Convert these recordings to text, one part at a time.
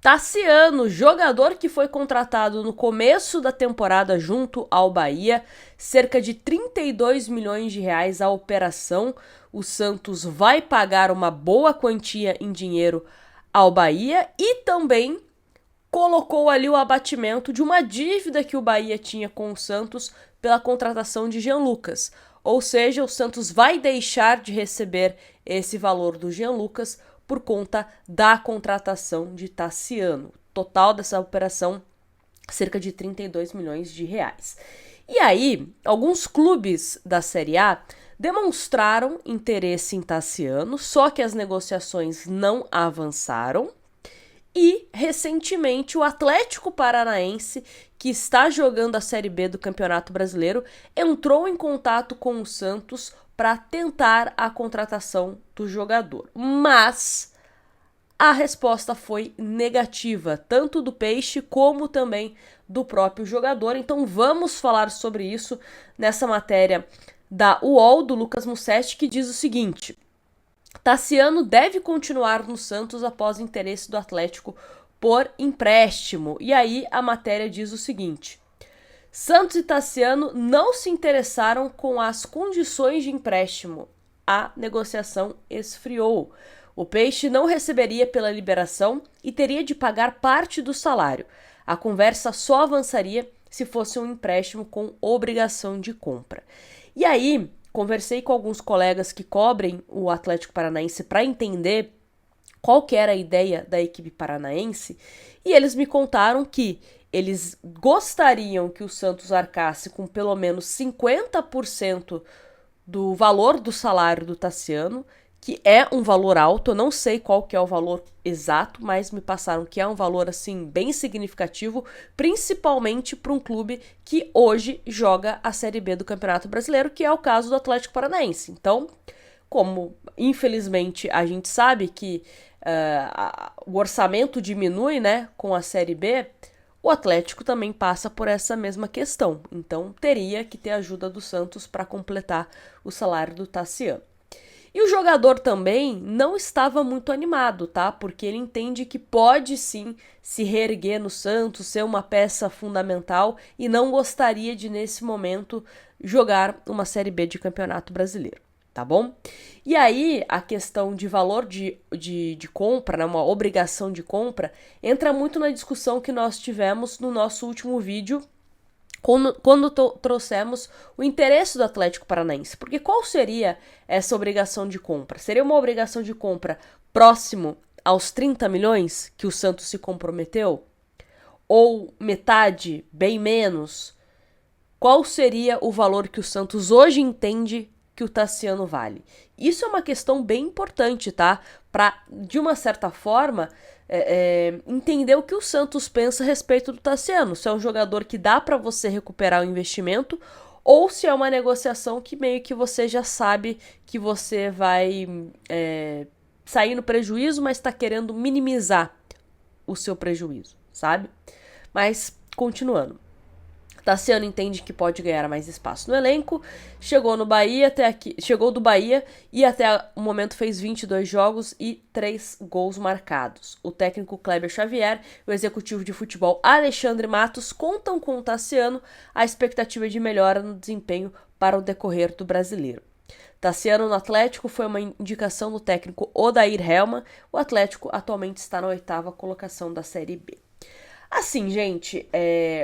Tassiano, jogador que foi contratado no começo da temporada junto ao Bahia, cerca de 32 milhões de reais a operação. O Santos vai pagar uma boa quantia em dinheiro ao Bahia e também colocou ali o abatimento de uma dívida que o Bahia tinha com o Santos pela contratação de Jean Lucas. Ou seja, o Santos vai deixar de receber esse valor do Jean Lucas por conta da contratação de Tassiano. Total dessa operação, cerca de 32 milhões de reais. E aí, alguns clubes da Série A demonstraram interesse em Tassiano, só que as negociações não avançaram. E, recentemente, o Atlético Paranaense, que está jogando a Série B do Campeonato Brasileiro, entrou em contato com o Santos para tentar a contratação do jogador. Mas a resposta foi negativa, tanto do Peixe como também do próprio jogador. Então vamos falar sobre isso nessa matéria da UOL, do Lucas Mussetti, que diz o seguinte: Tassiano deve continuar no Santos após interesse do Atlético por empréstimo. E aí a matéria diz o seguinte: Santos e Tassiano não se interessaram com as condições de empréstimo. A negociação esfriou. O Peixe não receberia pela liberação e teria de pagar parte do salário. A conversa só avançaria se fosse um empréstimo com obrigação de compra. E aí, conversei com alguns colegas que cobrem o Atlético Paranaense para entender qual que era a ideia da equipe paranaense, e eles me contaram que eles gostariam que o Santos arcasse com pelo menos 50% do valor do salário do Tassiano, que é um valor alto. Eu não sei qual que é o valor exato, mas me passaram que é um valor assim bem significativo, principalmente para um clube que hoje joga a Série B do Campeonato Brasileiro, que é o caso do Atlético Paranaense. Então, como infelizmente a gente sabe que o orçamento diminui, né, com a Série B, o Atlético também passa por essa mesma questão. Então, teria que ter ajuda do Santos para completar o salário do Tassiano. E o jogador também não estava muito animado, tá? Porque ele entende que pode sim se reerguer no Santos, ser uma peça fundamental, e não gostaria de, nesse momento, jogar uma Série B de Campeonato Brasileiro, tá bom? E aí, a questão de valor de compra, né, uma obrigação de compra, entra muito na discussão que nós tivemos no nosso último vídeo, quando trouxemos o interesse do Atlético Paranaense. Porque qual seria essa obrigação de compra? Seria uma obrigação de compra próximo aos 30 milhões que o Santos se comprometeu? Ou metade, bem menos? Qual seria o valor que o Santos hoje entende que o Tassiano vale? Isso é uma questão bem importante, tá? Para, de uma certa forma, entender o que o Santos pensa a respeito do Tassiano. Se é um jogador que dá para você recuperar o investimento, ou se é uma negociação que meio que você já sabe que você vai sair no prejuízo, mas está querendo minimizar o seu prejuízo, sabe? Mas, continuando. Tassiano entende que pode ganhar mais espaço no elenco, chegou do Bahia e até o momento fez 22 jogos e 3 gols marcados. O técnico Kleber Xavier e o executivo de futebol Alexandre Matos contam com o Tassiano a expectativa de melhora no desempenho para o decorrer do Brasileiro. Tassiano no Atlético foi uma indicação do técnico Odair Hellmann. O Atlético atualmente está na 8ª colocação da Série B. Assim, gente,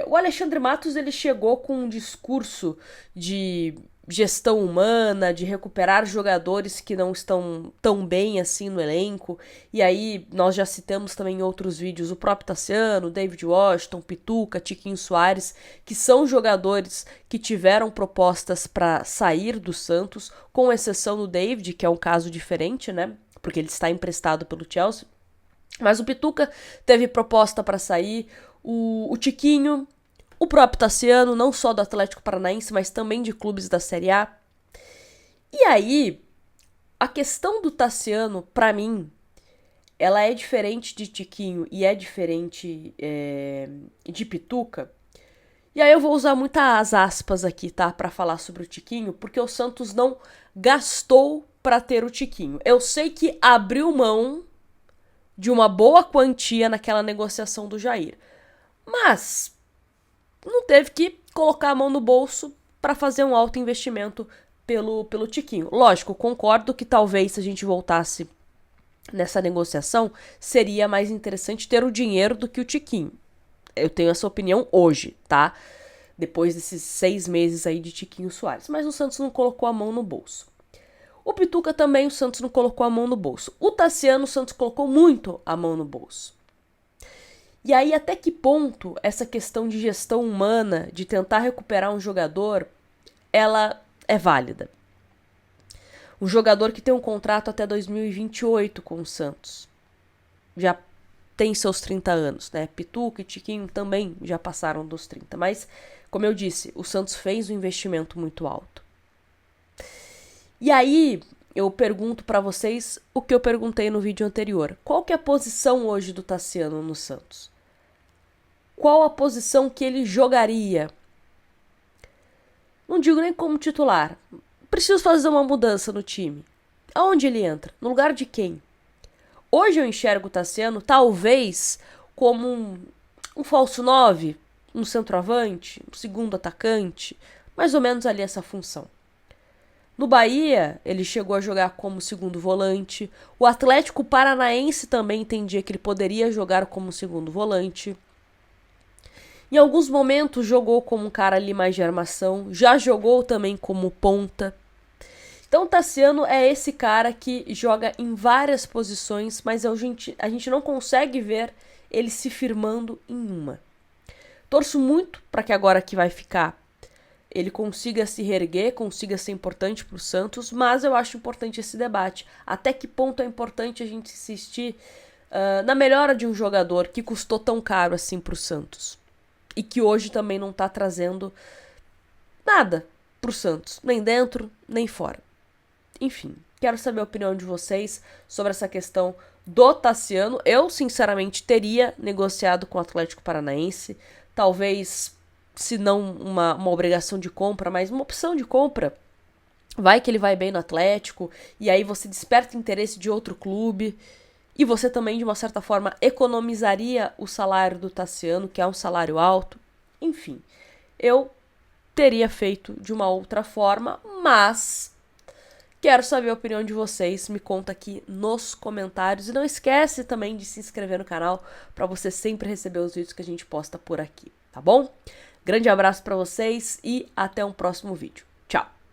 o Alexandre Matos ele chegou com um discurso de gestão humana, de recuperar jogadores que não estão tão bem assim no elenco. E aí nós já citamos também em outros vídeos o próprio Tassiano, David Washington, Pituca, Tiquinho Soares, que são jogadores que tiveram propostas para sair do Santos, com exceção do David, que é um caso diferente, né? Porque ele está emprestado pelo Chelsea. Mas o Pituca teve proposta para sair, o Tiquinho, o próprio Tassiano, não só do Atlético Paranaense, mas também de clubes da Série A. E aí, a questão do Tassiano, para mim, ela é diferente de Tiquinho e é diferente de Pituca. E aí eu vou usar muitas aspas aqui, tá, para falar sobre o Tiquinho, porque o Santos não gastou para ter o Tiquinho. Eu sei que abriu mão de uma boa quantia naquela negociação do Jair. Mas não teve que colocar a mão no bolso para fazer um alto investimento pelo Tiquinho. Lógico, concordo que talvez se a gente voltasse nessa negociação, seria mais interessante ter o dinheiro do que o Tiquinho. Eu tenho essa opinião hoje, tá? Depois desses 6 meses aí de Tiquinho Soares. Mas o Santos não colocou a mão no bolso. O Pituca também, o Santos não colocou a mão no bolso. O Tassiano, o Santos colocou muito a mão no bolso. E aí, até que ponto essa questão de gestão humana, de tentar recuperar um jogador, ela é válida? Um jogador que tem um contrato até 2028 com o Santos. Já tem seus 30 anos, né? Pituca e Tiquinho também já passaram dos 30. Mas, como eu disse, o Santos fez um investimento muito alto. E aí, eu pergunto pra vocês o que eu perguntei no vídeo anterior. Qual que é a posição hoje do Tassiano no Santos? Qual a posição que ele jogaria? Não digo nem como titular. Preciso fazer uma mudança no time. Aonde ele entra? No lugar de quem? Hoje eu enxergo o Tassiano talvez como um falso 9, um centroavante, um segundo atacante, mais ou menos ali essa função. No Bahia, ele chegou a jogar como segundo volante. O Atlético Paranaense também entendia que ele poderia jogar como segundo volante. Em alguns momentos jogou como um cara ali mais de armação. Já jogou também como ponta. Então o Tassiano é esse cara que joga em várias posições, mas a gente não consegue ver ele se firmando em uma. Torço muito para que agora que vai ficar ele consiga se reerguer, consiga ser importante para o Santos, mas eu acho importante esse debate. Até que ponto é importante a gente insistir na melhora de um jogador que custou tão caro assim para o Santos? E que hoje também não está trazendo nada para o Santos, nem dentro, nem fora. Enfim, quero saber a opinião de vocês sobre essa questão do Tassiano. Eu, sinceramente, teria negociado com o Atlético Paranaense, talvez, se não uma obrigação de compra, mas uma opção de compra. Vai que ele vai bem no Atlético, e aí você desperta interesse de outro clube, e você também, de uma certa forma, economizaria o salário do Tassiano, que é um salário alto. Enfim, eu teria feito de uma outra forma, mas quero saber a opinião de vocês, me conta aqui nos comentários. E não esquece também de se inscrever no canal para você sempre receber os vídeos que a gente posta por aqui, tá bom? Grande abraço para vocês e até um próximo vídeo. Tchau!